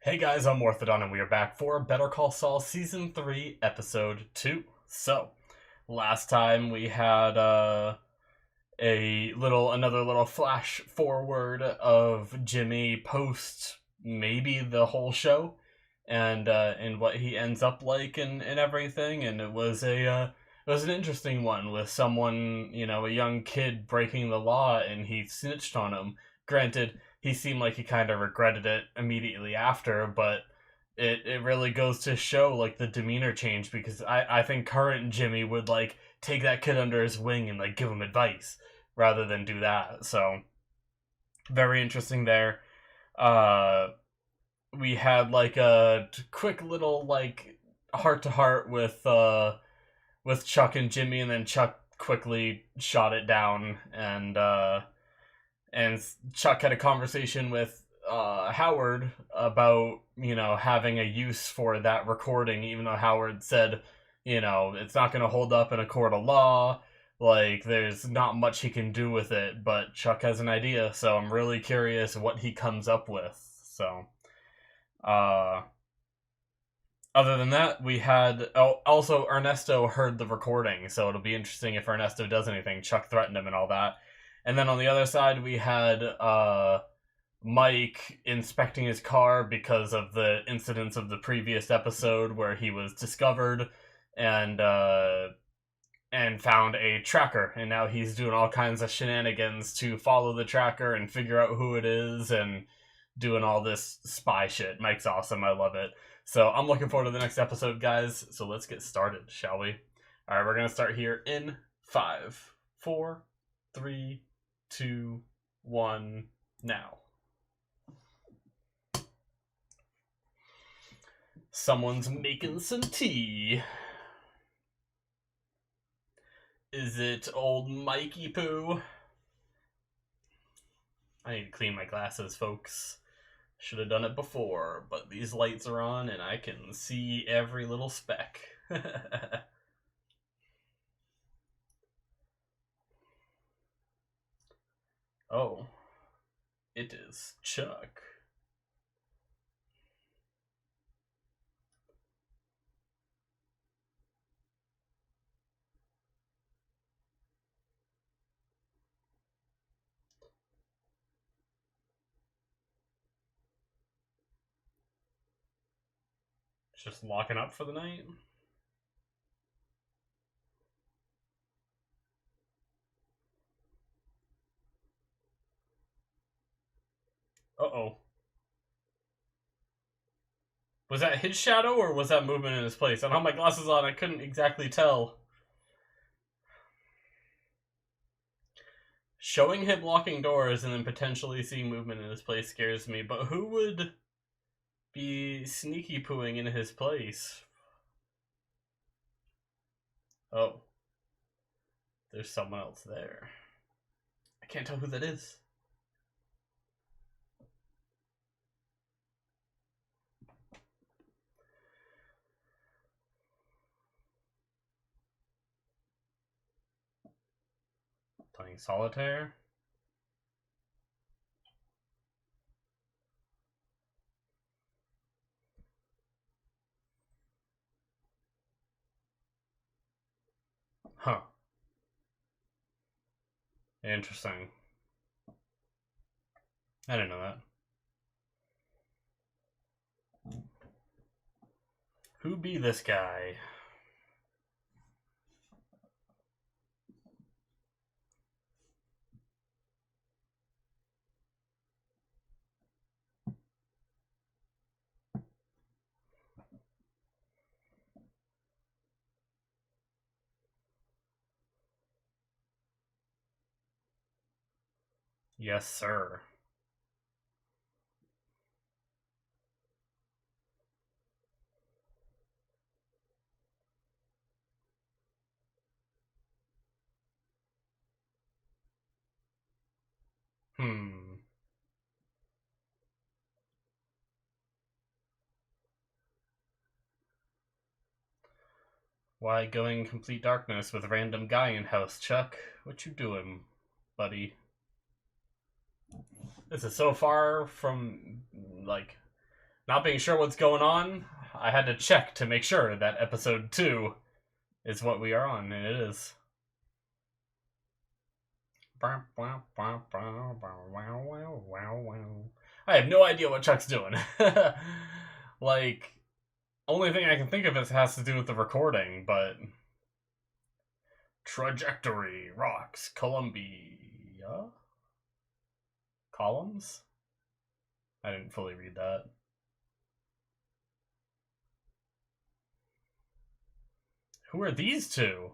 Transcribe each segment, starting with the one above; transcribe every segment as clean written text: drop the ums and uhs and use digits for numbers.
Hey guys, I'm Morthadon and we are back for Better Call Saul Season 3, Episode 2. So, last time we had another little flash forward of Jimmy post maybe the whole show and what he ends up like and everything, and it was an interesting one with someone, a young kid breaking the law and he snitched on him. Granted, he seemed like he kind of regretted it immediately after, but it really goes to show like the demeanor change, because I think current Jimmy would like take that kid under his wing and like give him advice rather than do that. So very interesting there. We had like a quick little like heart to heart with Chuck and Jimmy, and then Chuck quickly shot it down, and Chuck had a conversation with Howard about, having a use for that recording, even though Howard said, it's not going to hold up in a court of law. Like, there's not much he can do with it, but Chuck has an idea, so I'm really curious what he comes up with. So, other than that, we had... Oh, also, Ernesto heard the recording, so it'll be interesting if Ernesto does anything. Chuck threatened him and all that. And then on the other side, we had Mike inspecting his car because of the incidents of the previous episode where he was discovered and found a tracker. And now he's doing all kinds of shenanigans to follow the tracker and figure out who it is and doing all this spy shit. Mike's awesome. I love it. So I'm looking forward to the next episode, guys. So let's get started, shall we? All right, we're going to start here in 5, 4, 3, 2, 1, now. Someone's making some tea. Is it old Mikey Poo? I need to clean my glasses, folks. Should have done it before, but these lights are on and I can see every little speck. Oh, it is Chuck. Just locking up for the night? Uh-oh. Was that his shadow, or was that movement in his place? I don't have my glasses on, I couldn't exactly tell. Showing him locking doors and then potentially seeing movement in his place scares me, but who would be sneaky pooing in his place? Oh. There's someone else there. I can't tell who that is. Playing solitaire? Huh. Interesting. I didn't know that. Who be this guy? Yes, sir. Hmm. Why going complete darkness with a random guy in house, Chuck? What you doing, buddy? This is so far from, like, Not being sure what's going on, I had to check to make sure that episode 2 is what we are on, and it is. I have no idea what Chuck's doing. Like, only thing I can think of is has to do with the recording, but trajectory rocks Columbia columns. I didn't fully read that. Who are these two?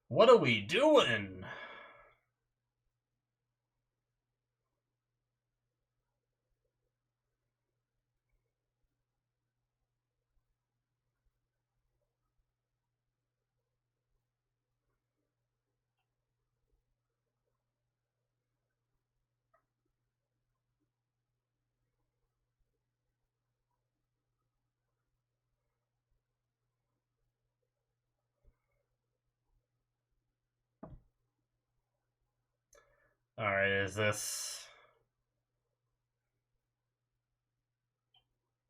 What are we doing? Alright, is this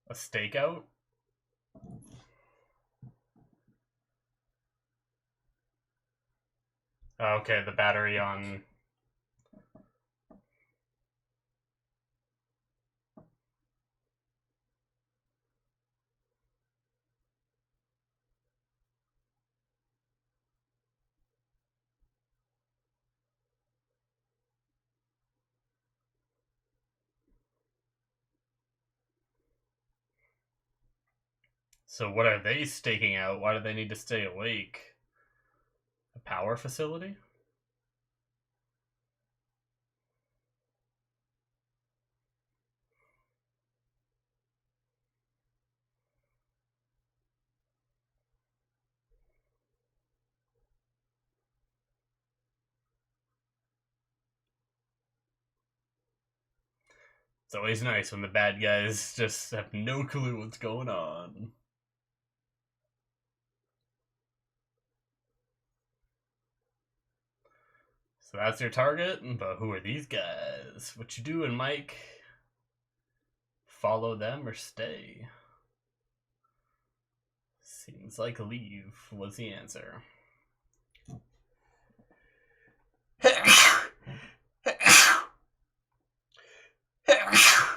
a stakeout? Okay, the battery on... So what are they staking out? Why do they need to stay awake? A power facility? It's always nice when the bad guys just have no clue what's going on. So that's your target, but who are these guys? What you doing, Mike? Follow them or stay? Seems like leave was the answer.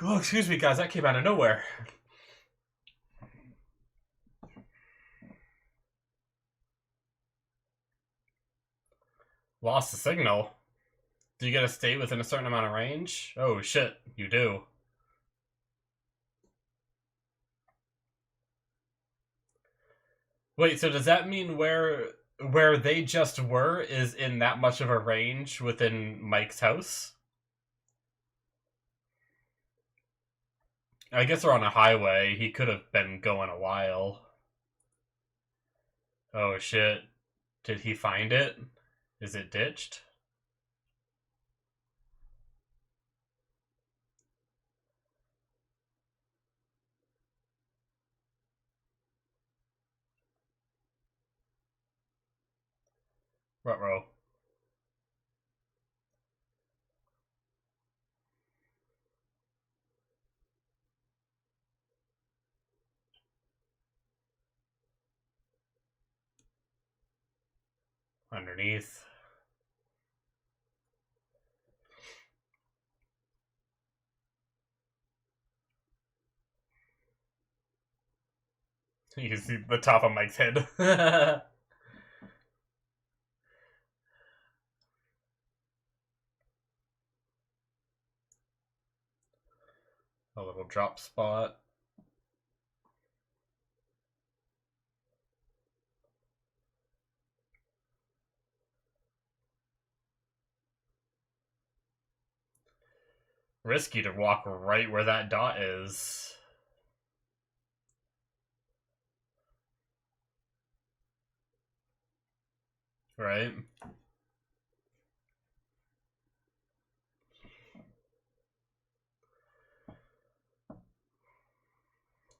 Oh, excuse me, guys, that came out of nowhere. Lost the signal? Do you gotta stay within a certain amount of range? Oh shit, you do. Wait, so does that mean where they just were is in that much of a range within Mike's house? I guess they're on a highway. He could have been going a while. Oh shit. Did he find it? Is it ditched? Ruh-roh. Underneath. You can see the top of Mike's head. A little drop spot. Risky to walk right where that dot is. Right?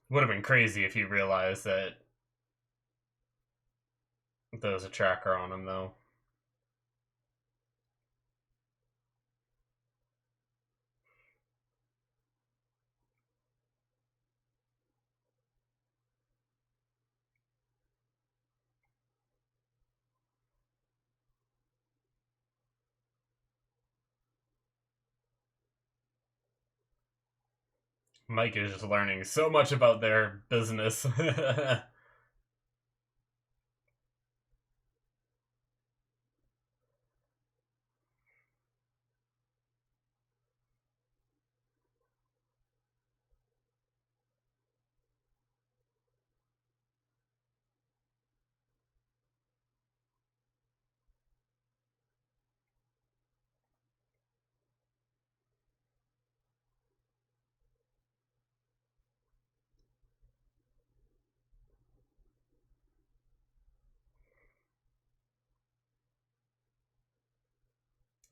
Would have been crazy if you realized that there was a tracker on him, though. Mike is just learning so much about their business.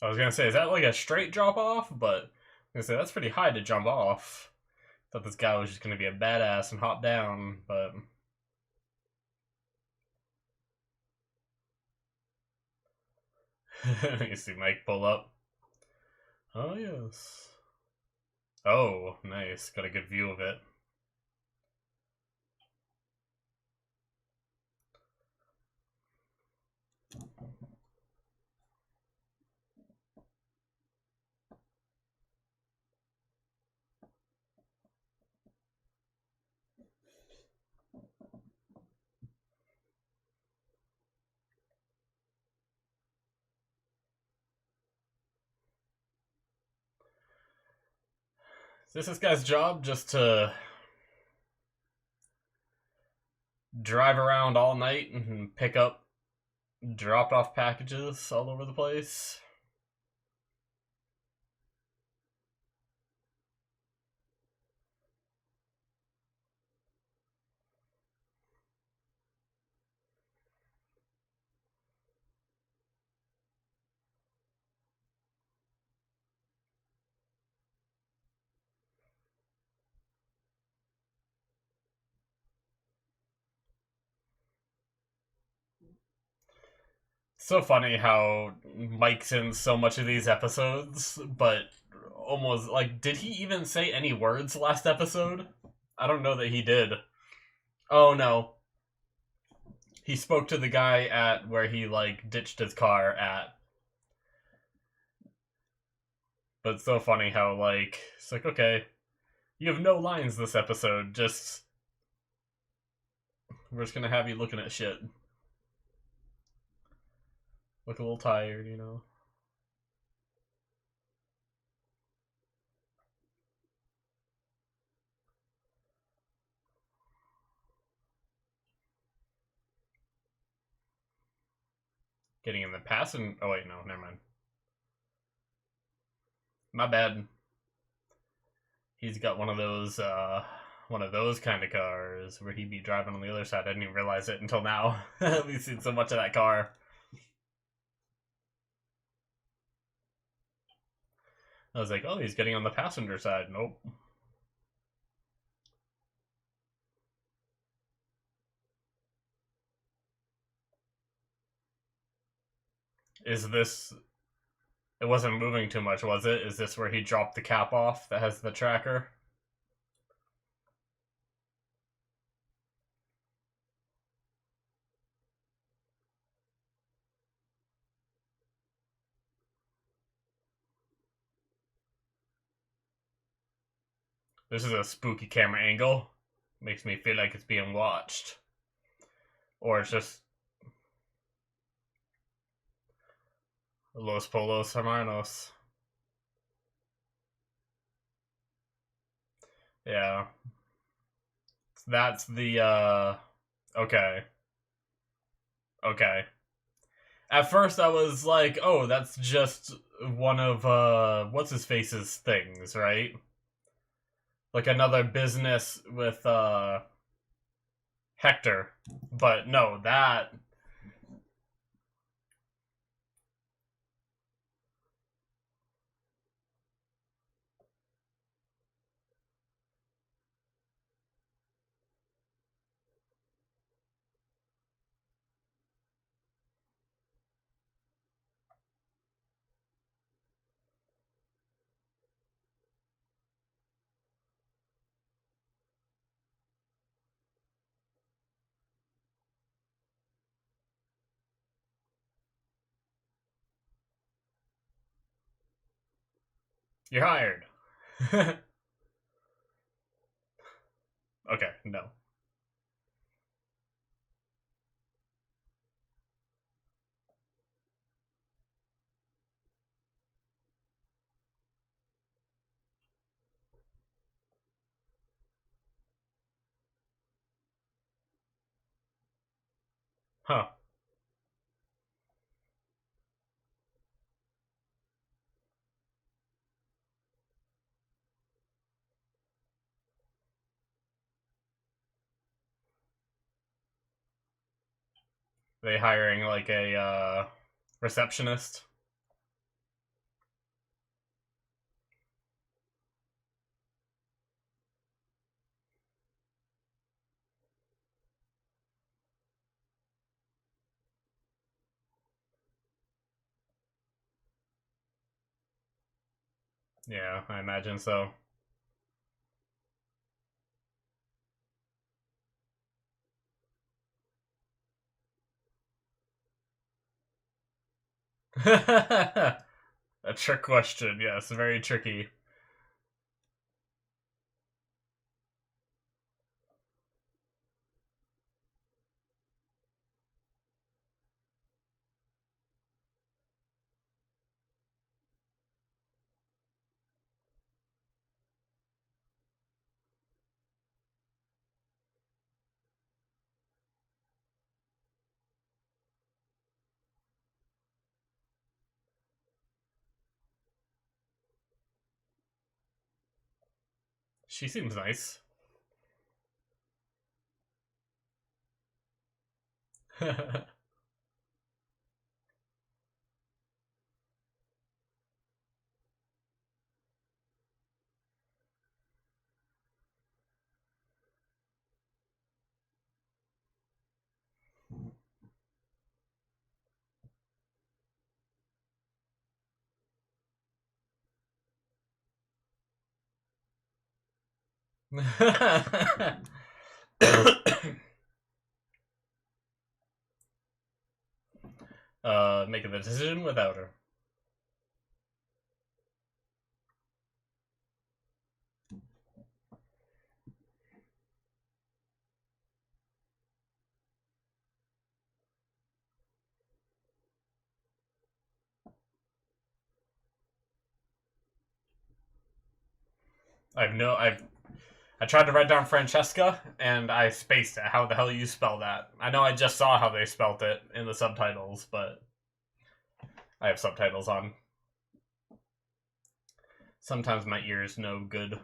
I was gonna say, is that like a straight drop off? But I was gonna say that's pretty high to jump off. Thought this guy was just gonna be a badass and hop down, but you see Mike pull up. Oh yes. Oh, nice. Got a good view of it. Is this guy's job, just to drive around all night and pick up dropped off packages all over the place? So funny how Mike's in so much of these episodes, but almost like, did he even say any words last episode? I don't know that he did. Oh no. He spoke to the guy at where he like ditched his car at. But it's so funny how like it's like, okay, you have no lines this episode, just we're just gonna have you looking at shit. Look a little tired, you know. Getting in the passenger. Oh wait, no, never mind. My bad. He's got one of those kind of cars where he'd be driving on the other side. I didn't even realize it until now. We've seen so much of that car. I was like, oh, he's getting on the passenger side. Nope. Is this? It wasn't moving too much, was it? Is this where he dropped the cap off that has the tracker? This is a spooky camera angle. Makes me feel like it's being watched. Or it's just Los Polos Hermanos. Yeah. That's the, okay. Okay. At first I was like, oh, that's just one of, what's his face's things, right? Like another business with, Hector. But no, that. You're hired. Okay, no. Huh. They hiring like a receptionist? Yeah, I imagine so. A trick question, yes, very tricky. She seems nice. Making the decision without her. I tried to write down Francesca and I spaced it. How the hell you spell that? I know I just saw how they spelt it in the subtitles, but I have subtitles on. Sometimes my ears no good.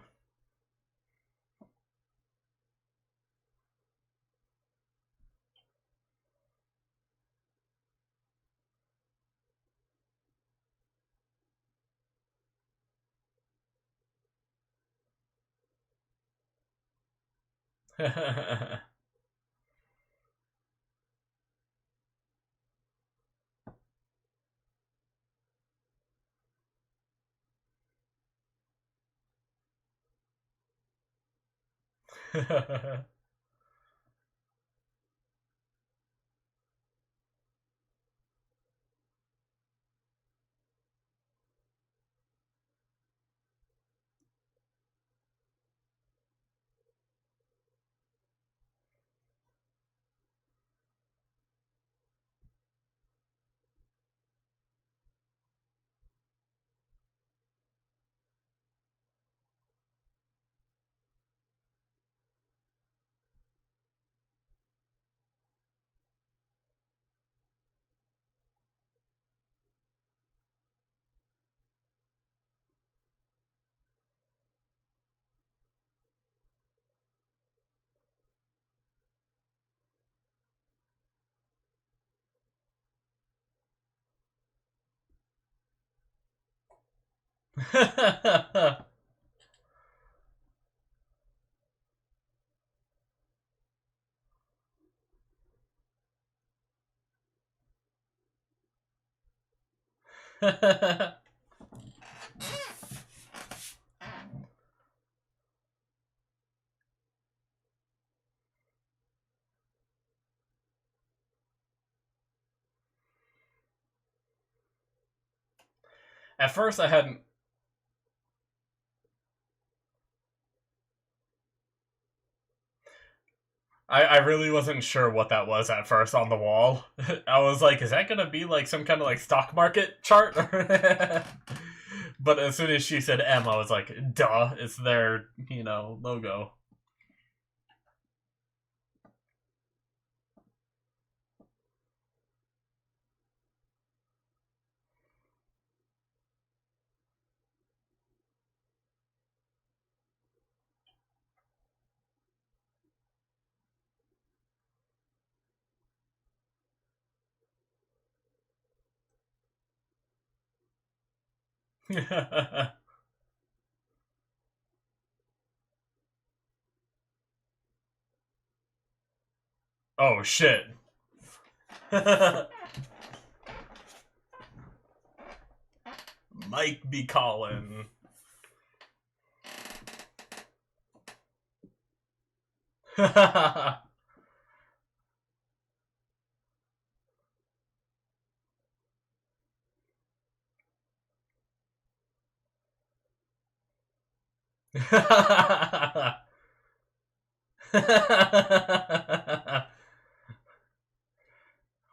At first, I hadn't. I really wasn't sure what that was at first on the wall. I was like, is that gonna be like some kind of like stock market chart? But as soon as she said M, I was like, duh, it's their, logo. Oh shit. Mike be calling.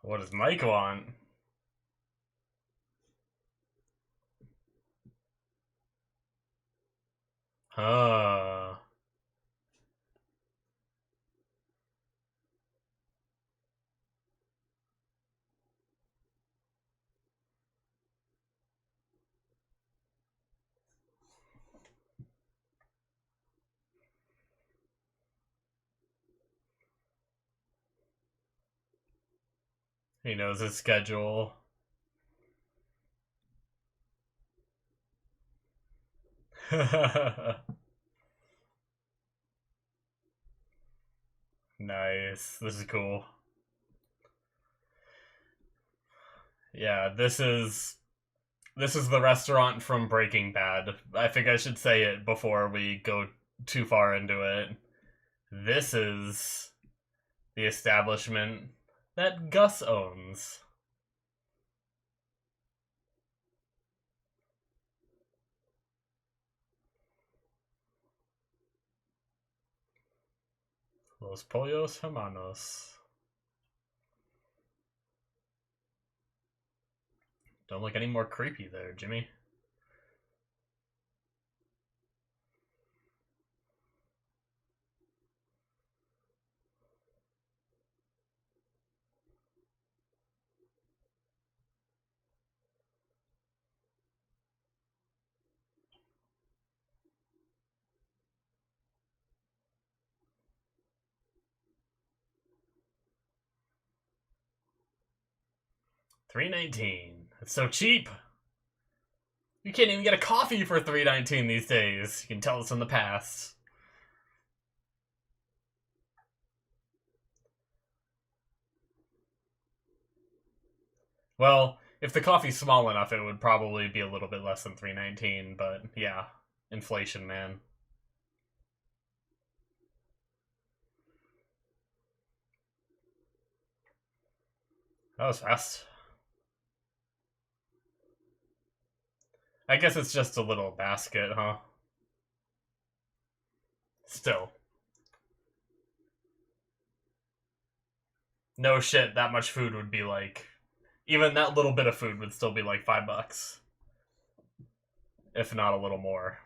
What does Mike want? Huh. He knows his schedule. Nice. This is cool. Yeah, this is the restaurant from Breaking Bad. I think I should say it before we go too far into it. This is the establishment that Gus owns. Los Pollos Hermanos. Don't look any more creepy there, Jimmy. $3.19. It's so cheap. You can't even get a coffee for $3.19 these days. You can tell us in the past. Well, if the coffee's small enough, it would probably be a little bit less than $3.19. But yeah, inflation, man. That was fast. I guess it's just a little basket, huh? Still. No shit, that much food would be like... Even that little bit of food would still be like $5. If not a little more.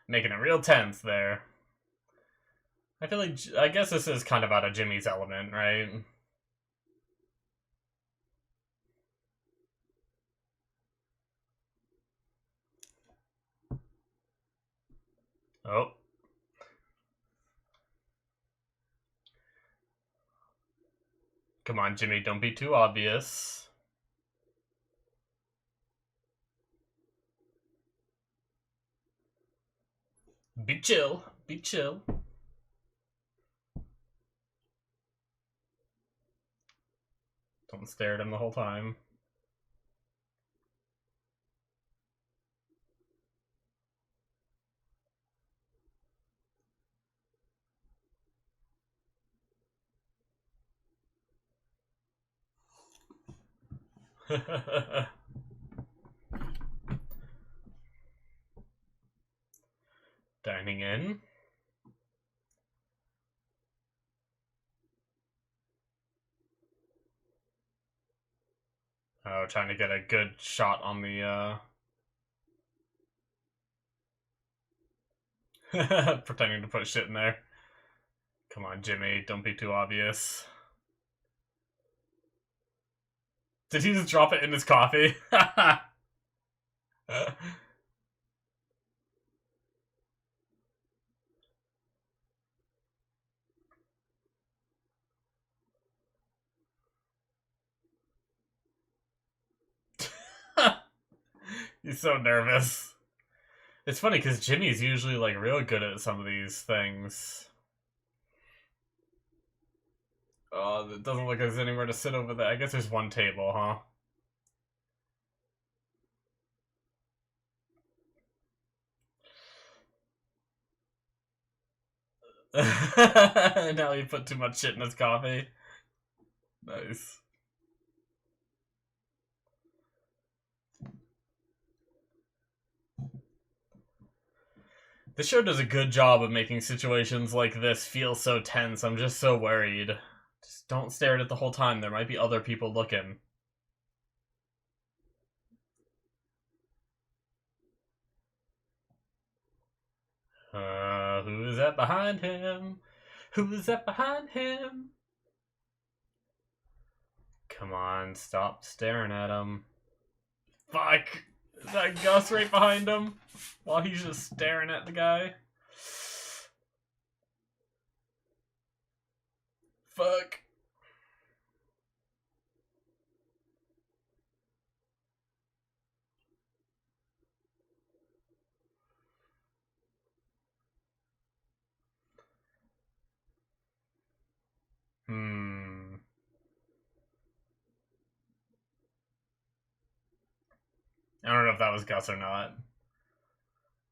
Making it real tense there. I feel like... I guess this is kind of out of Jimmy's element, right? Oh. Come on, Jimmy, don't be too obvious. Be chill. Be chill. stare at him the whole time. Dining in. Oh, trying to get a good shot on the, pretending to put shit in there. Come on, Jimmy, don't be too obvious. Did he just drop it in his coffee? He's so nervous. It's funny because Jimmy's usually like real good at some of these things. Oh, it doesn't look like there's anywhere to sit over there. I guess there's one table, huh? Now he put too much shit in his coffee. Nice. The show does a good job of making situations like this feel so tense. I'm just so worried. Just don't stare at it the whole time. There might be other people looking. Who is that behind him? Who is that behind him? Come on, stop staring at him. Fuck! Is that Gus right behind him? While he's just staring at the guy? Fuck. I don't know if that was Gus or not,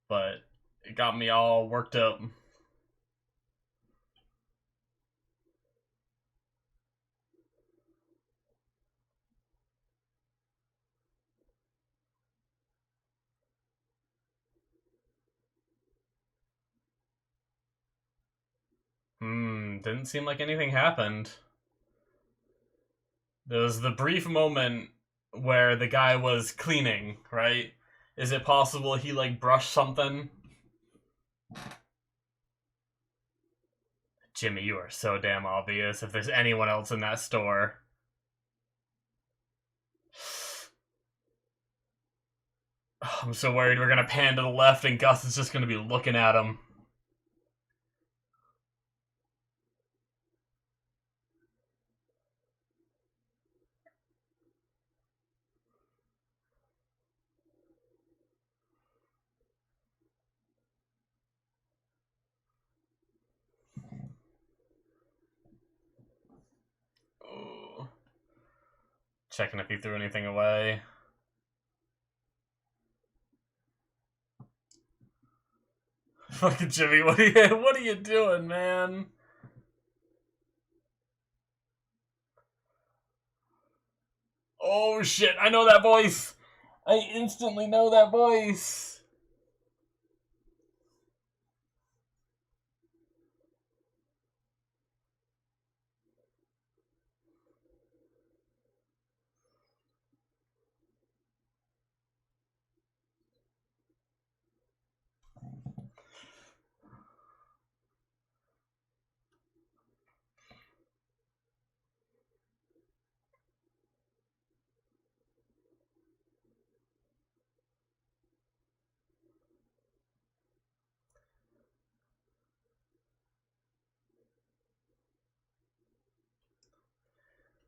but it got me all worked up. Didn't seem like anything happened. There was the brief moment where the guy was cleaning, right? Is it possible he, like, brushed something? Jimmy, you are so damn obvious if there's anyone else in that store. I'm so worried we're gonna pan to the left and Gus is just gonna be looking at him. Oh. Checking if he threw anything away. Fucking Jimmy, what are you doing, man? Oh shit, I know that voice! I instantly know that voice!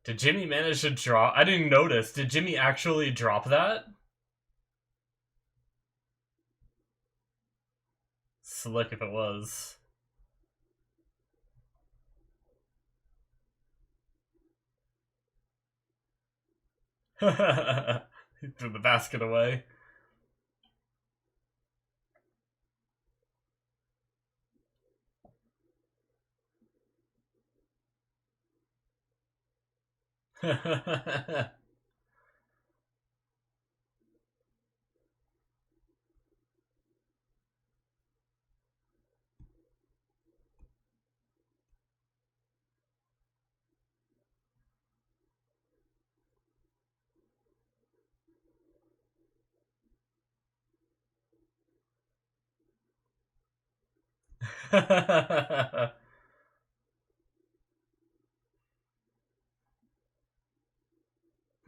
Did Jimmy manage to drop? I didn't notice. Did Jimmy actually drop that? Slick if it was. He threw the basket away.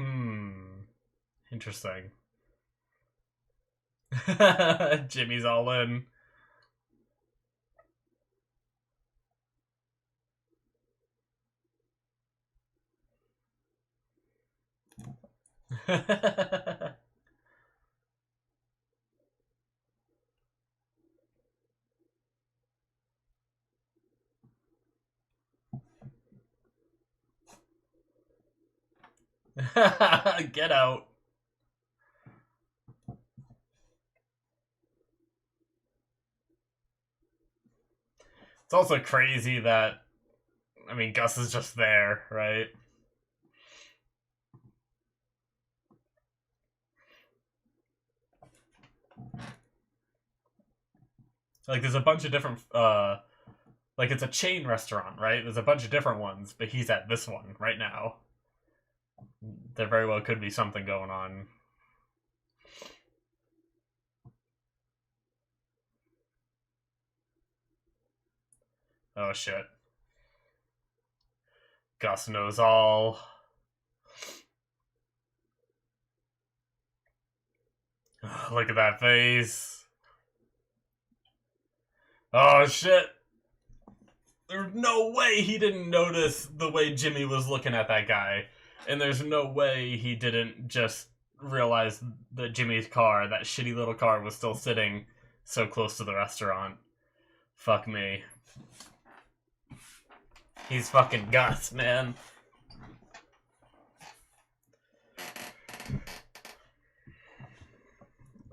Hmm. Interesting. Jimmy's all in. Get out. It's also crazy that, I mean, Gus is just there, right? Like, there's a bunch of different, like, it's a chain restaurant, right? There's a bunch of different ones, but he's at this one right now. There very well could be something going on. Oh, shit. Gus knows all. Look at that face. Oh, shit. There's no way he didn't notice the way Jimmy was looking at that guy. And there's no way he didn't just realize that Jimmy's car, that shitty little car, was still sitting so close to the restaurant. Fuck me. He's fucking Gus, man.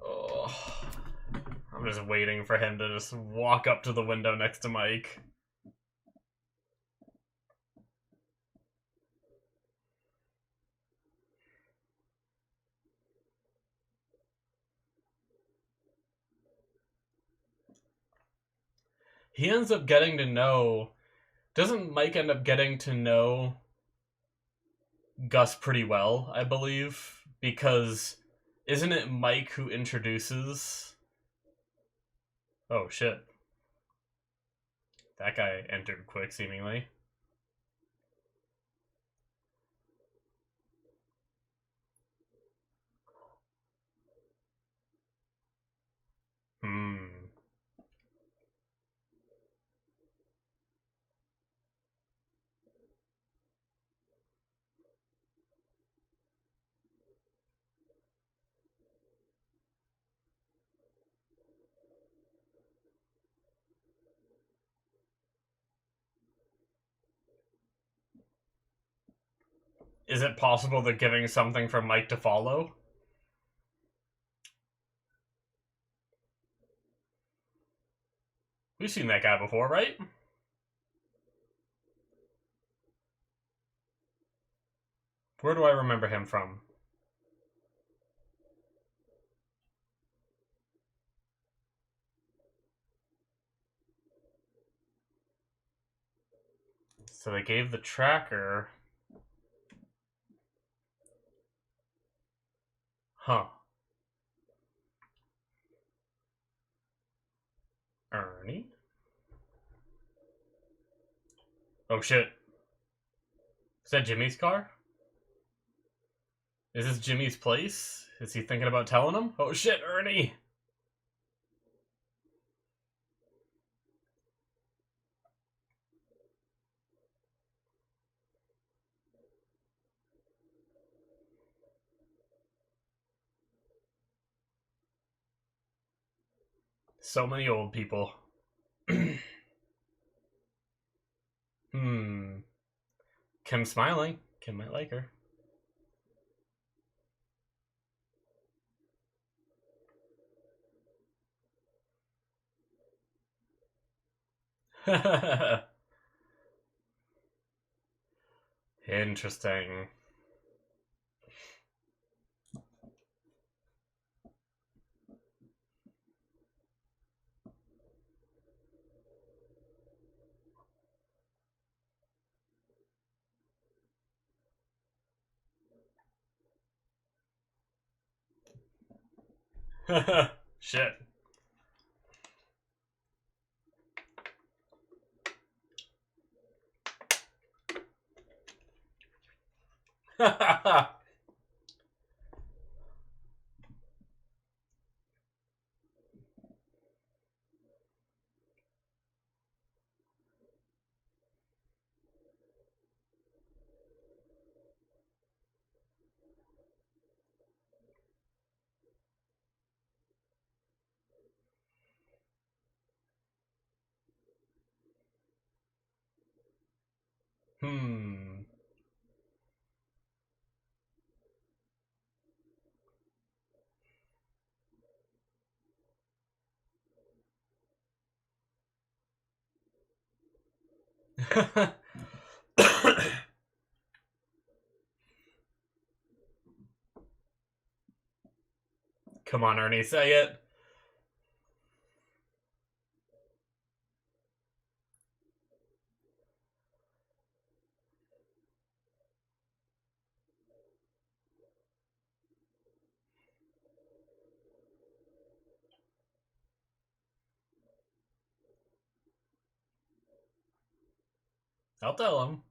Oh, I'm just waiting for him to just walk up to the window next to Mike. He ends up getting to know... Doesn't Mike end up getting to know Gus pretty well, I believe? Because isn't it Mike who introduces... Oh, shit. That guy entered quick, seemingly. Hmm. Is it possible they're giving something for Mike to follow? We've seen that guy before, right? Where do I remember him from? So they gave the tracker... Huh. Ernie? Oh shit. Is that Jimmy's car? Is this Jimmy's place? Is he thinking about telling him? Oh shit, Ernie! So many old people. Hmm. Kim's smiling. Kim might like her. Interesting. Shit. Hmm. Come on, Ernie, say it. I'll tell him.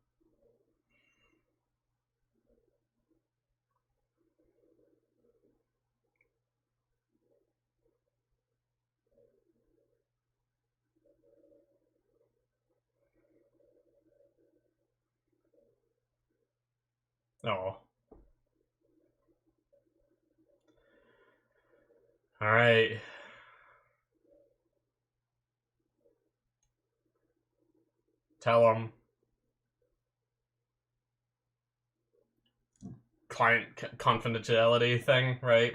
Oh. Alright. Tell him. Client confidentiality thing, right?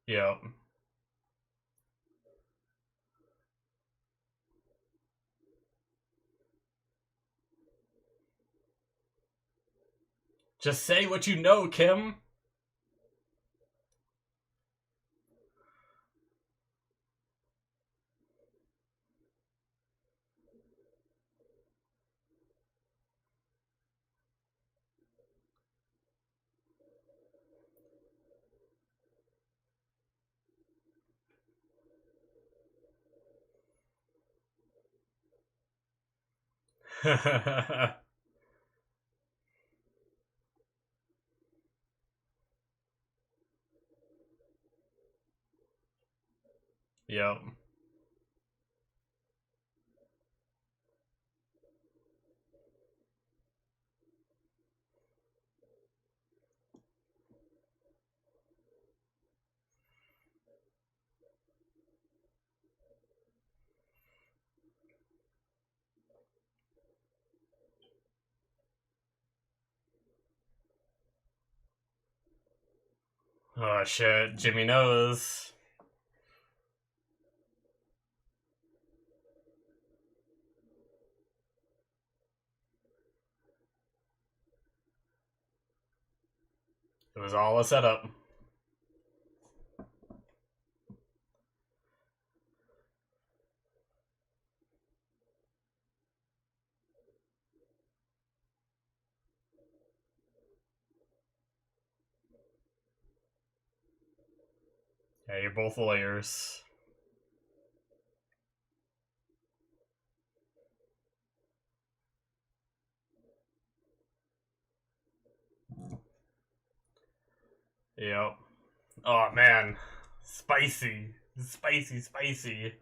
Yep. Just say what you know, Kim. Yep. Oh shit, Jimmy knows. It was all a setup. Yeah, you're both lawyers. Yep. Oh man. Spicy. Spicy, spicy.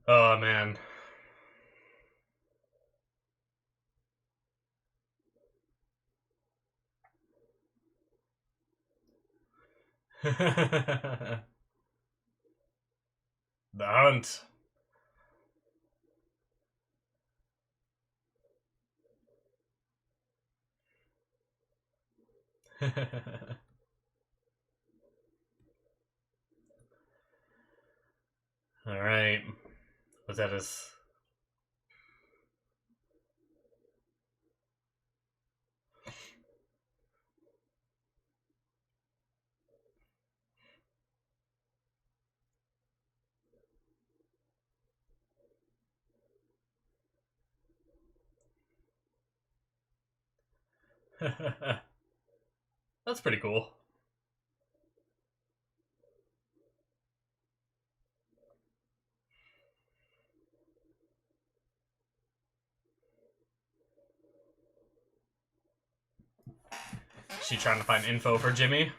Oh, man. The hunt. Alright. Was that his... That's pretty cool. Is she trying to find info for Jimmy?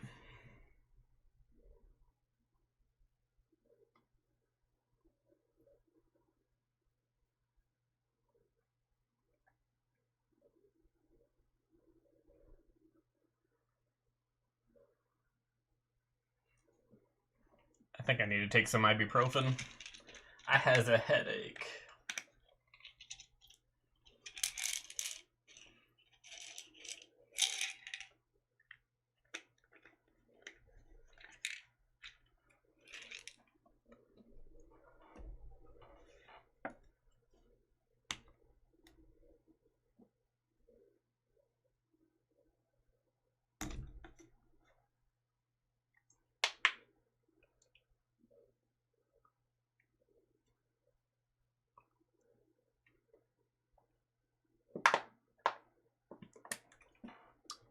I think I need to take some ibuprofen. I has a headache.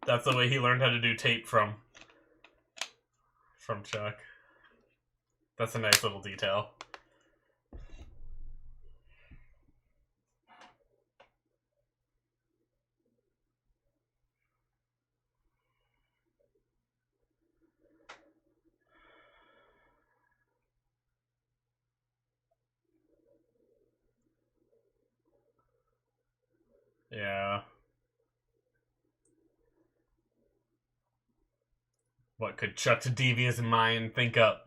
That's the way he learned how to do tape from Chuck. That's a nice little detail. Yeah. What could Chuck's devious mind think up?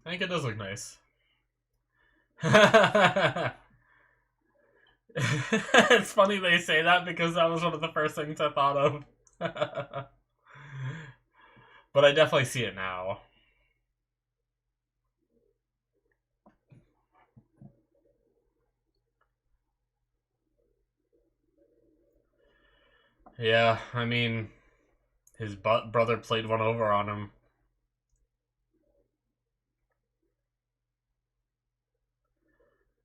I think it does look nice. It's funny they say that because that was one of the first things I thought of. But I definitely see it now. Yeah, I mean, his brother played one over on him.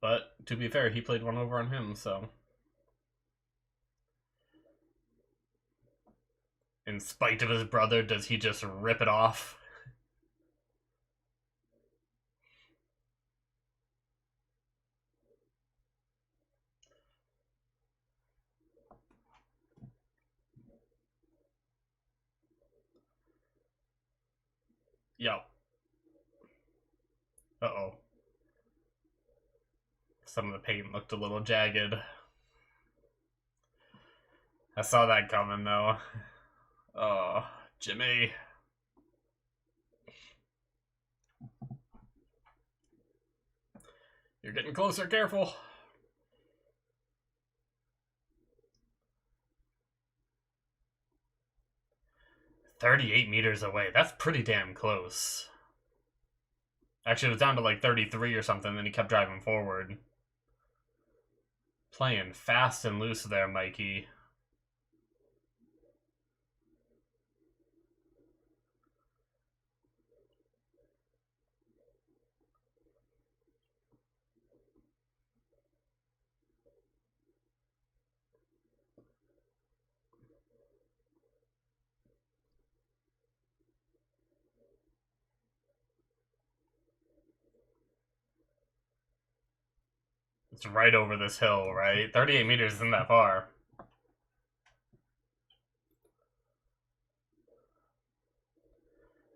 But, to be fair, he played one over on him, so... In spite of his brother, does he just rip it off? Yep. Uh-oh. Some of the paint looked a little jagged. I saw that coming, though. Oh, Jimmy. You're getting closer, careful. "38 meters away. That's pretty damn close." Actually, it was down to like 33 or something, then he kept driving forward. Playing fast and loose there, Mikey. It's right over this hill, right? 38 meters isn't that far.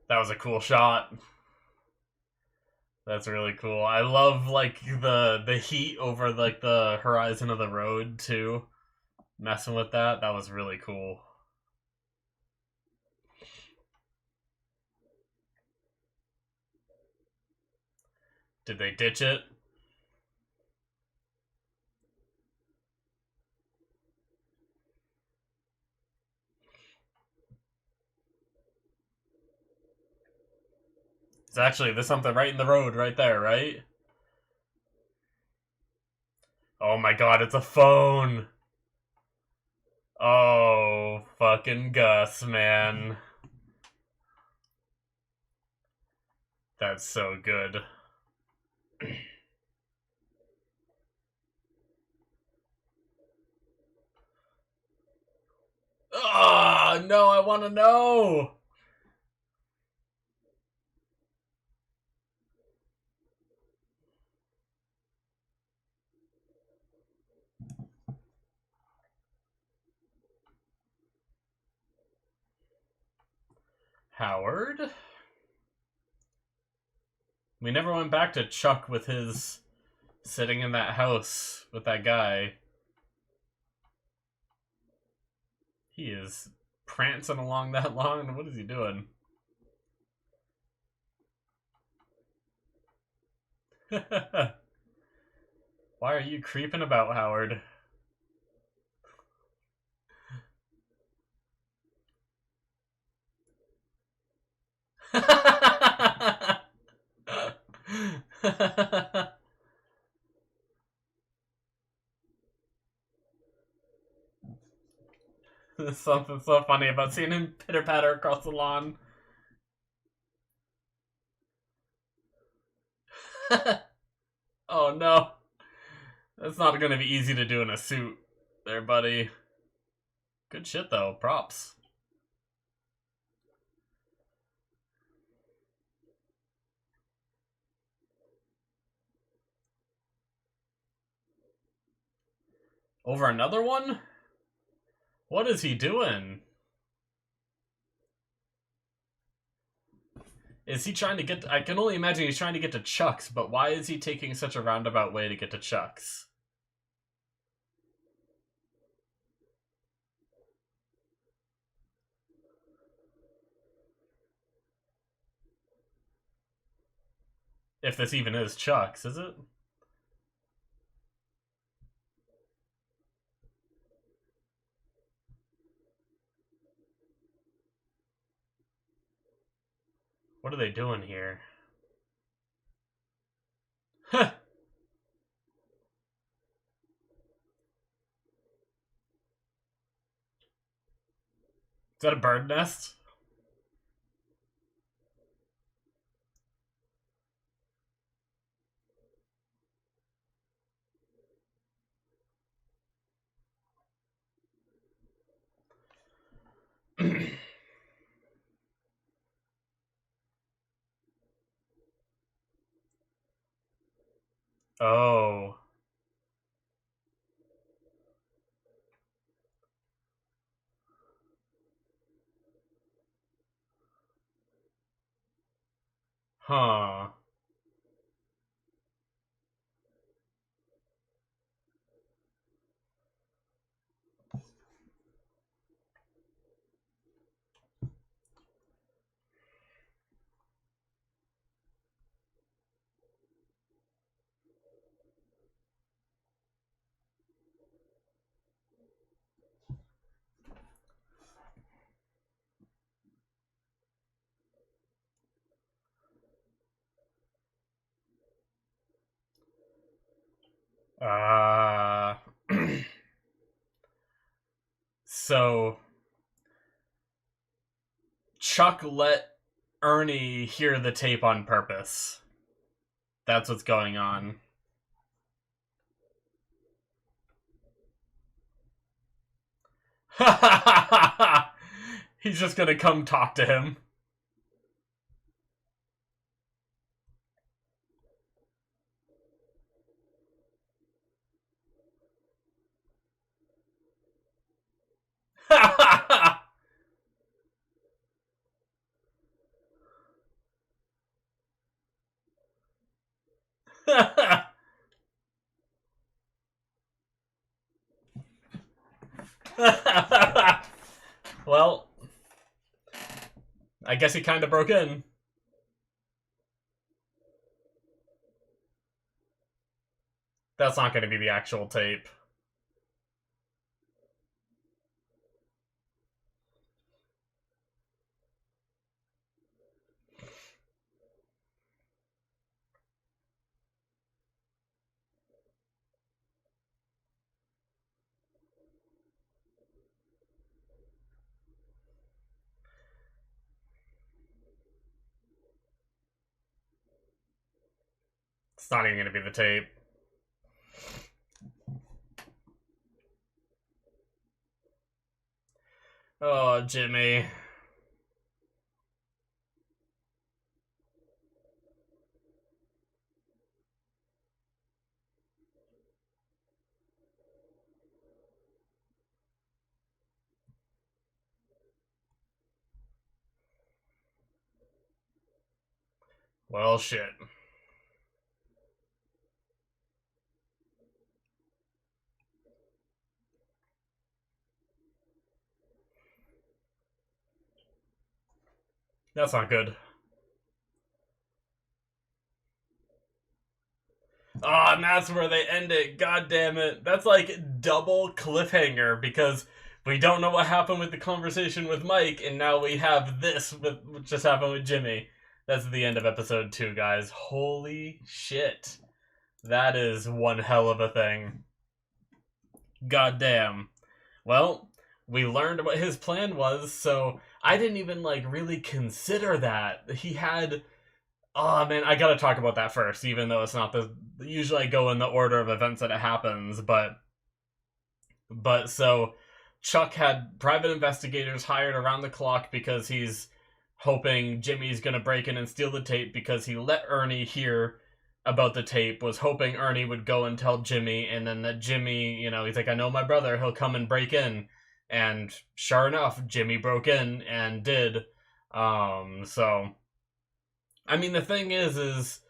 That was a cool shot. That's really cool. I love like the heat over like the horizon of the road too. Messing with that. That was really cool. Did they ditch it? It's actually, there's something right in the road right there, right? Oh my god, it's a phone! Oh, fucking Gus, man. That's so good. Oh, no, I want to know! Howard? We never went back to Chuck with his sitting in that house with that guy. He is prancing along that lawn. What is he doing? Why are you creeping about, Howard? There's something so funny about seeing him pitter-patter across the lawn. Oh no. That's not gonna be easy to do in a suit there, buddy. Good shit though, props. Over another one? What is he doing? Is he trying to get... I can only imagine he's trying to get to Chuck's, but why is he taking such a roundabout way to get to Chuck's? If this even is Chuck's, is it? What are they doing here? Huh. Is that a bird nest? Oh. Huh. Uh... So... Chuck let Ernie hear the tape on purpose. That's what's going on. He's just gonna come talk to him. Well, I guess he kind of broke in. That's not going to be the actual tape. It's not even going to be the tape. Oh, Jimmy. Well, shit. That's not good. Oh, and that's where they end it. God damn it. That's like double cliffhanger because we don't know what happened with the conversation with Mike, and now we have this with what just happened with Jimmy. That's the end of episode 2, guys. Holy shit. That is one hell of a thing. God damn. Well, we learned what his plan was, so I didn't even like really consider that. He had Oh man, I gotta talk about that first, even though it's not the usually I go in the order of events that it happens, but so Chuck had private investigators hired around the clock because he's hoping Jimmy's gonna break in and steal the tape because he let Ernie hear about the tape, was hoping Ernie would go and tell Jimmy, and then that Jimmy, he's like, I know my brother, he'll come and break in. And sure enough, Jimmy broke in and did. So I mean, the thing is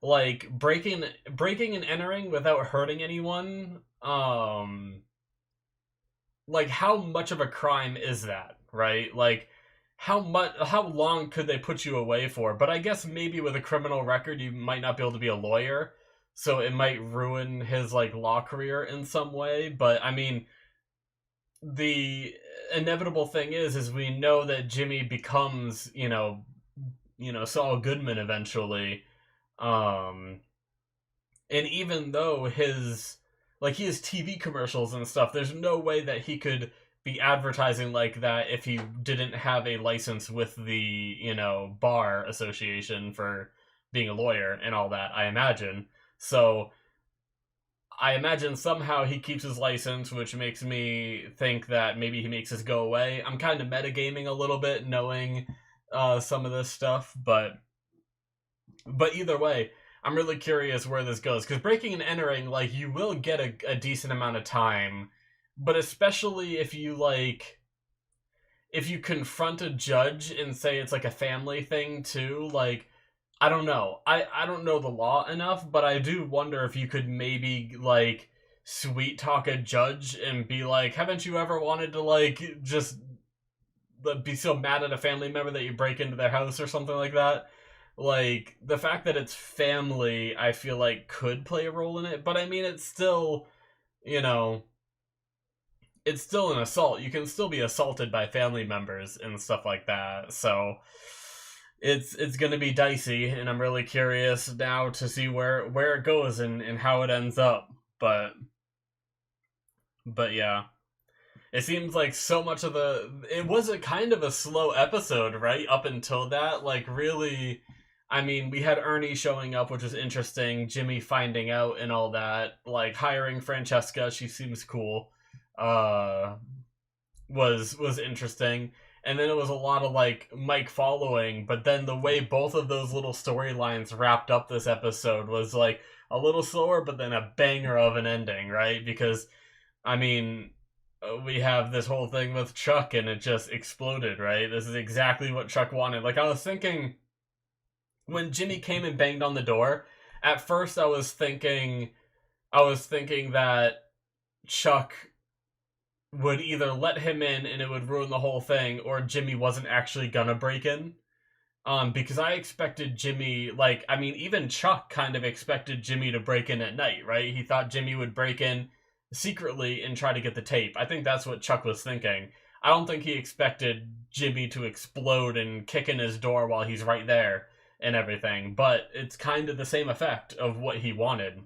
like breaking and entering without hurting anyone. Like how much of a crime is that, right? Like how long could they put you away for? But I guess maybe with a criminal record, you might not be able to be a lawyer, so it might ruin his like law career in some way. But I mean, the inevitable thing is we know that Jimmy becomes Saul Goodman eventually. Um, and even though he has TV commercials and stuff, there's no way that he could be advertising like that if he didn't have a license with the, bar association for being a lawyer and all that, I imagine. So I imagine somehow he keeps his license, which makes me think that maybe he makes this go away. I'm kind of metagaming a little bit, knowing some of this stuff, but either way, I'm really curious where this goes, because breaking and entering, like, you will get a decent amount of time, but especially if you confront a judge and say it's like a family thing too, like, I don't know. I don't know the law enough, but I do wonder if you could maybe like sweet talk a judge and be like, haven't you ever wanted to like just be so mad at a family member that you break into their house or something like that? Like, the fact that it's family, I feel like could play a role in it, but I mean, it's still, it's still an assault. You can still be assaulted by family members and stuff like that. So it's gonna be dicey, and I'm really curious now to see where it goes and how it ends up. But yeah. It seems like so much of it was a kind of a slow episode, right? Up until that, like, really, I mean, we had Ernie showing up, which was interesting, Jimmy finding out and all that, like, hiring Francesca, she seems cool, was interesting. And then it was a lot of, like, Mike following, but then the way both of those little storylines wrapped up this episode was, like, a little slower, but then a banger of an ending, right? Because, I mean, we have this whole thing with Chuck and it just exploded, right? This is exactly what Chuck wanted. Like, I was thinking when Jimmy came and banged on the door, at first I was thinking that Chuck would either let him in and it would ruin the whole thing, or Jimmy wasn't actually gonna break in. Because I expected Jimmy, like, I mean, even Chuck kind of expected Jimmy to break in at night, right? He thought Jimmy would break in secretly and try to get the tape. I think that's what Chuck was thinking. I don't think he expected Jimmy to explode and kick in his door while he's right there and everything, but it's kind of the same effect of what he wanted.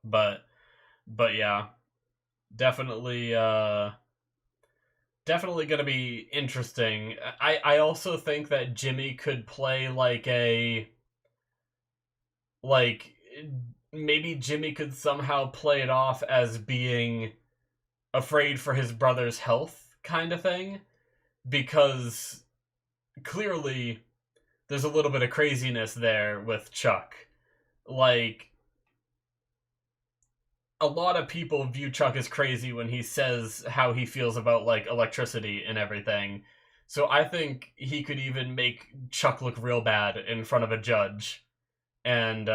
But, but yeah, definitely, definitely going to be interesting. I also think that Jimmy could play like maybe Jimmy could somehow play it off as being afraid for his brother's health kind of thing, because clearly there's a little bit of craziness there with Chuck. Like, a lot of people view Chuck as crazy when he says how he feels about, like, electricity and everything. So I think he could even make Chuck look real bad in front of a judge and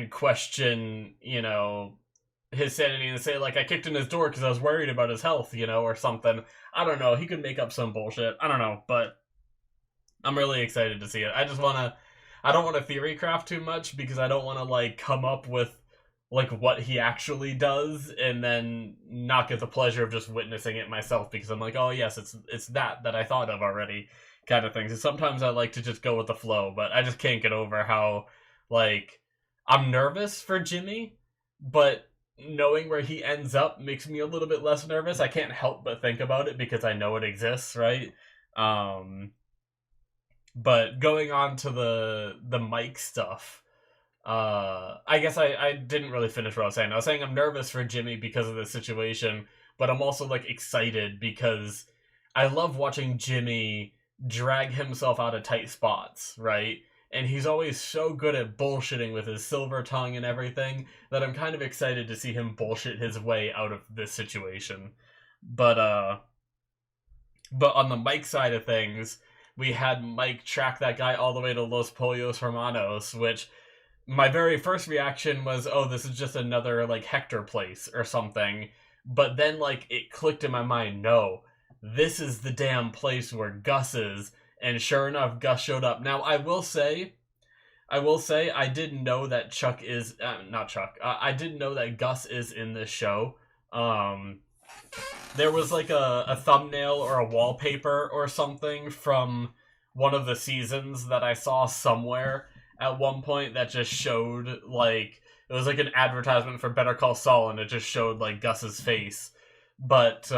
question, his sanity, and say, like, I kicked in his door because I was worried about his health, or something. I don't know. He could make up some bullshit. I don't know, but I'm really excited to see it. I don't want to theory craft too much because I don't want to, like, come up with, like, what he actually does and then not get the pleasure of just witnessing it myself, because I'm like, oh yes, it's that I thought of already, kind of thing. So sometimes I like to just go with the flow, but I just can't get over how, like, I'm nervous for Jimmy, but knowing where he ends up makes me a little bit less nervous. I can't help but think about it because I know it exists, right? But going on to the Mike stuff, I guess I didn't really finish what I was saying. I was saying I'm nervous for Jimmy because of the situation, but I'm also, like, excited because I love watching Jimmy drag himself out of tight spots, right? And he's always so good at bullshitting with his silver tongue and everything that I'm kind of excited to see him bullshit his way out of this situation. But on the Mike side of things, we had Mike track that guy all the way to Los Pollos Hermanos, which my very first reaction was, oh, this is just another, like, Hector place or something. But then, like, it clicked in my mind, no, this is the damn place where Gus is. And sure enough, Gus showed up. Now, I will say, I didn't know that Chuck is, not Chuck, I didn't know that Gus is in this show. There was, like, a thumbnail or a wallpaper or something from one of the seasons that I saw somewhere at one point that just showed, like, it was like an advertisement for Better Call Saul, and it just showed, like, Gus's face. But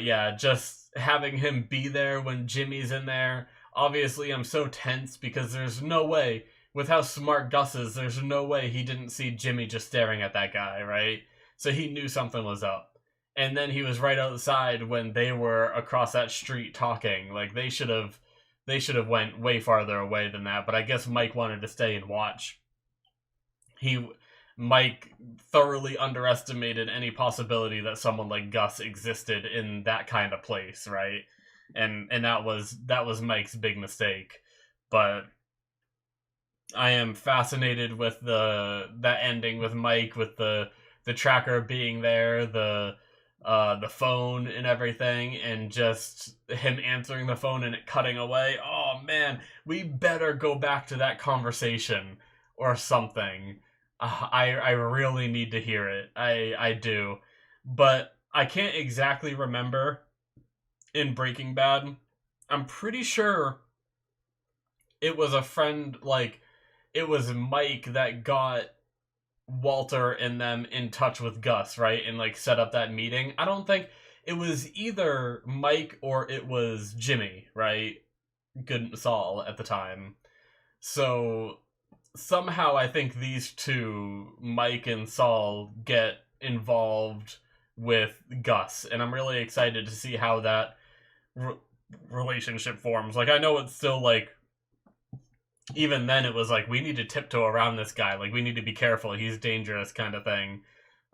yeah, just having him be there when Jimmy's in there, obviously I'm so tense because there's no way, with how smart Gus is, there's no way he didn't see Jimmy just staring at that guy, right? So he knew something was up. And then he was right outside when they were across that street talking. Like, they should have went way farther away than that, but I guess Mike wanted to stay and watch. Mike thoroughly underestimated any possibility that someone like Gus existed in that kind of place, right? And that was Mike's big mistake. But I am fascinated with that ending with Mike, with the tracker being there, the phone and everything, and just him answering the phone and it cutting away. Oh man, we better go back to that conversation or something. I really need to hear it. I do. But I can't exactly remember in Breaking Bad. I'm pretty sure it was a friend, like, it was Mike that got Walter and them in touch with Gus, right? And, like, set up that meeting. I don't think it was either Mike or it was Jimmy, right? Good Saul at the time. So somehow I think these two, Mike and Saul, get involved with Gus, and I'm really excited to see how that relationship forms. Like, I know it's still, like, even then it was like, we need to tiptoe around this guy, like, we need to be careful, he's dangerous, kind of thing.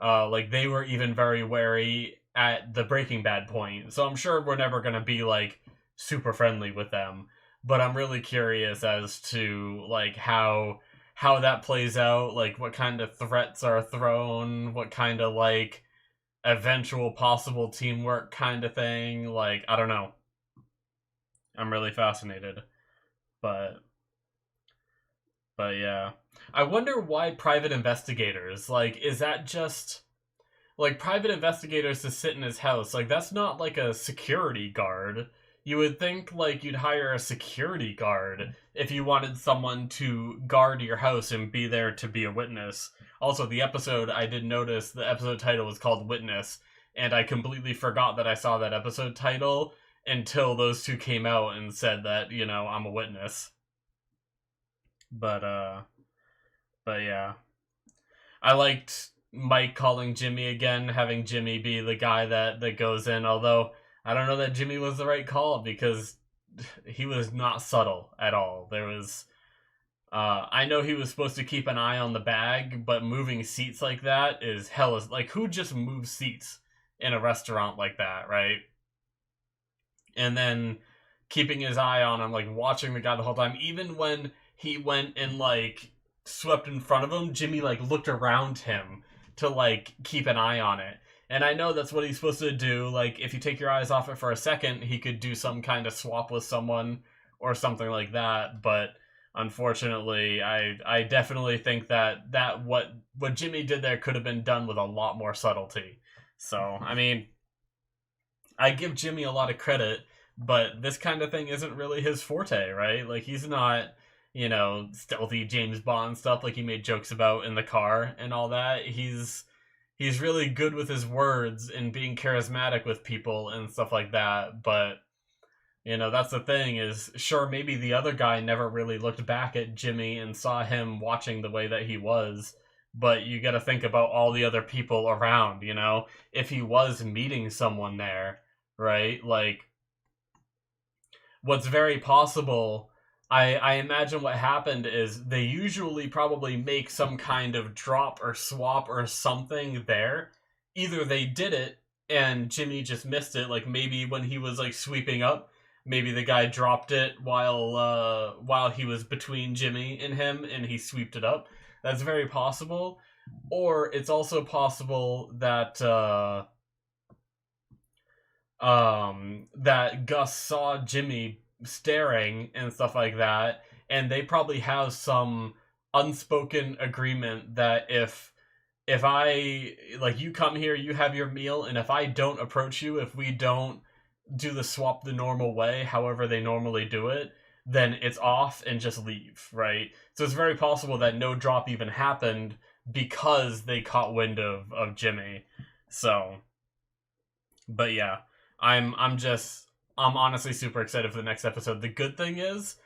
Like, they were even very wary at the Breaking Bad point, so I'm sure we're never gonna be, like, super friendly with them. but I'm really curious as to like how that plays out, like what kind of threats are thrown, what kind of like eventual possible teamwork kind of thing. Like, I don't know. I'm really fascinated. But yeah. I wonder why private investigators, like, is that just like private investigators to sit in his house? Like, that's not like a security guard. You would think like you'd hire a security guard if you wanted someone to guard your house and be there to be a witness. Also, the episode, I did notice the episode title was called Witness, and I completely forgot that I saw that episode title until those two came out and said that, I'm a witness. But yeah. I liked Mike calling Jimmy again, having Jimmy be the guy that goes in, although I don't know that Jimmy was the right call because he was not subtle at all. There was I know he was supposed to keep an eye on the bag, but moving seats like that is hell. Like, who just moves seats in a restaurant like that, right? And then keeping his eye on him, like watching the guy the whole time. Even when he went and like swept in front of him, Jimmy like looked around him to like keep an eye on it. And I know that's what he's supposed to do. Like, if you take your eyes off it for a second, he could do some kind of swap with someone or something like that. But unfortunately, I definitely think that what Jimmy did there could have been done with a lot more subtlety. So, I mean, I give Jimmy a lot of credit, but this kind of thing isn't really his forte, right? Like, he's not, stealthy James Bond stuff like he made jokes about in the car and all that. He's really good with his words and being charismatic with people and stuff like that, but that's the thing is, sure, maybe the other guy never really looked back at Jimmy and saw him watching the way that he was, but you got to think about all the other people around, if he was meeting someone there, right? Like, what's very possible, I imagine what happened is they usually probably make some kind of drop or swap or something there. Either they did it and Jimmy just missed it, like maybe when he was like sweeping up, maybe the guy dropped it while he was between Jimmy and him and he sweeped it up. That's very possible. Or it's also possible that that Gus saw Jimmy staring and stuff like that, and they probably have some unspoken agreement that if I, like, you come here, you have your meal, and if I don't approach you, if we don't do the swap the normal way, however they normally do it, then it's off and just leave, right? So it's very possible that no drop even happened because they caught wind of Jimmy. So, but yeah, I'm honestly super excited for the next episode. The good thing is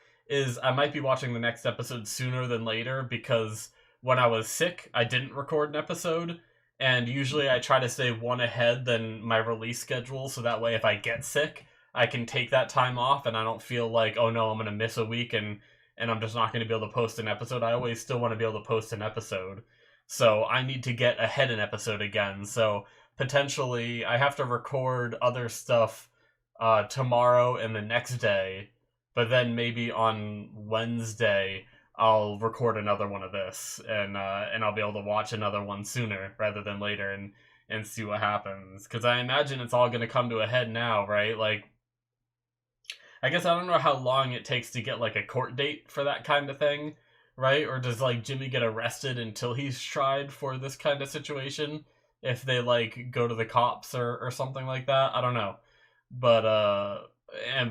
I might be watching the next episode sooner than later because when I was sick, I didn't record an episode, and usually I try to stay one ahead than my release schedule, so that way if I get sick, I can take that time off and I don't feel like, oh no, I'm going to miss a week and I'm just not going to be able to post an episode. I always still want to be able to post an episode. So I need to get ahead an episode again. So potentially I have to record other stuff tomorrow and the next day, but then maybe on Wednesday I'll record another one of this, and I'll be able to watch another one sooner rather than later, and see what happens. Because I imagine it's all going to come to a head now, right? Like, I guess I don't know how long it takes to get like a court date for that kind of thing, right? Or does like Jimmy get arrested until he's tried for this kind of situation if they like go to the cops or something like that? I don't know. But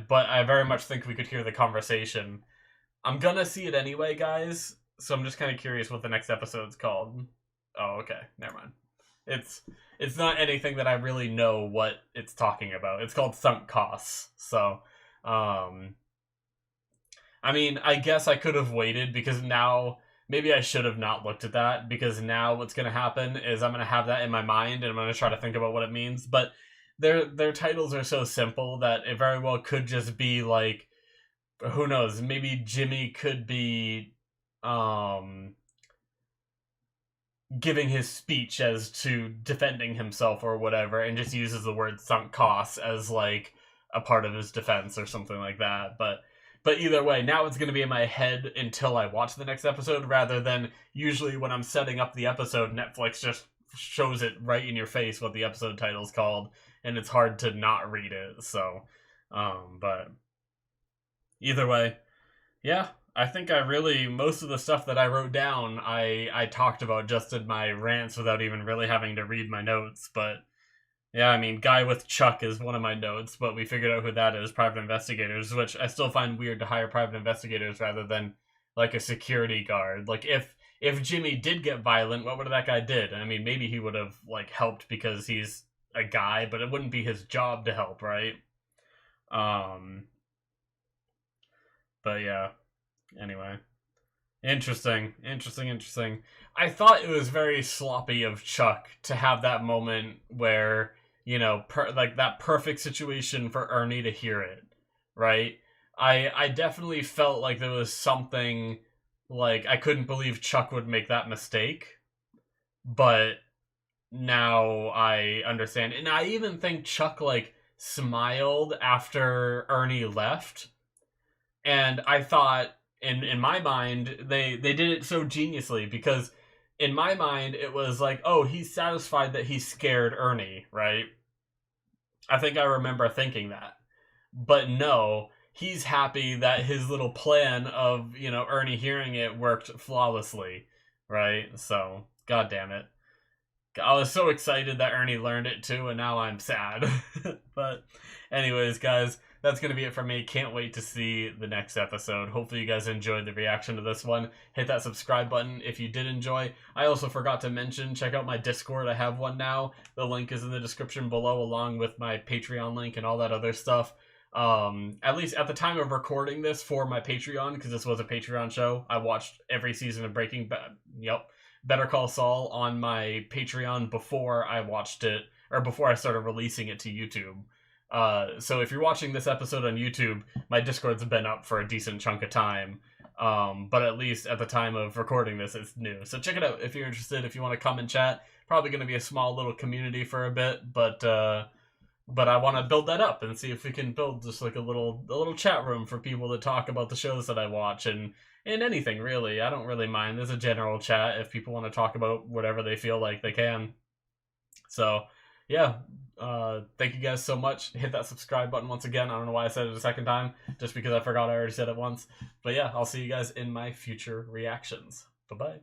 but I very much think we could hear the conversation. I'm gonna see it anyway, guys, so I'm just kind of curious what the next episode's called. Oh, okay, never mind. It's not anything that I really know what it's talking about. It's called Sunk Costs. So, I mean, I guess I could have waited because now maybe I should have not looked at that, because now what's gonna happen is I'm gonna have that in my mind and I'm gonna try to think about what it means. But their titles are so simple that it very well could just be like, who knows, maybe Jimmy could be giving his speech as to defending himself or whatever, and just uses the word sunk costs as like a part of his defense or something like that. But But either way, now it's going to be in my head until I watch the next episode, rather than usually when I'm setting up the episode, Netflix just shows it right in your face what the episode title is called, and it's hard to not read it. So, but either way, yeah, I think most of the stuff that I wrote down, I talked about just in my rants without even really having to read my notes. But yeah, I mean, guy with Chuck is one of my notes, but we figured out who that is, private investigators, which I still find weird to hire private investigators rather than like a security guard. Like if Jimmy did get violent, what would that guy did? I mean, maybe he would have like helped because he's a guy, but it wouldn't be his job to help, right? But yeah. Anyway, interesting. I thought it was very sloppy of Chuck to have that moment where, like that perfect situation for Ernie to hear it, right? I definitely felt like there was something, like I couldn't believe Chuck would make that mistake, but now I understand. And I even think Chuck like smiled after Ernie left, and I thought in my mind they did it so geniusly, because in my mind it was like, oh, he's satisfied that he scared Ernie, right? I think I remember thinking that. But no, he's happy that his little plan of, Ernie hearing it worked flawlessly, right? So, god damn it. I was so excited that Ernie learned it too, and now I'm sad. But anyways, guys, that's going to be it for me. Can't wait to see the next episode. Hopefully you guys enjoyed the reaction to this one. Hit that subscribe button if you did enjoy. I also forgot to mention, check out my Discord. I have one now. The link is in the description below, along with my Patreon link and all that other stuff. At least at the time of recording this for my Patreon, because this was a Patreon show, I watched every season of Breaking Bad. Yep. Better Call Saul on my Patreon before I watched it, or before I started releasing it to YouTube. So if you're watching this episode on YouTube, my Discord's been up for a decent chunk of time. But at least at the time of recording this, it's new. So check it out if you're interested, if you want to come and chat. Probably going to be a small little community for a bit, but I want to build that up and see if we can build just like a little chat room for people to talk about the shows that I watch and anything, really. I don't really mind. There's a general chat if people want to talk about whatever they feel like they can. So, yeah. Thank you guys so much. Hit that subscribe button once again. I don't know why I said it a second time, just because I forgot I already said it once. But yeah, I'll see you guys in my future reactions. Bye-bye.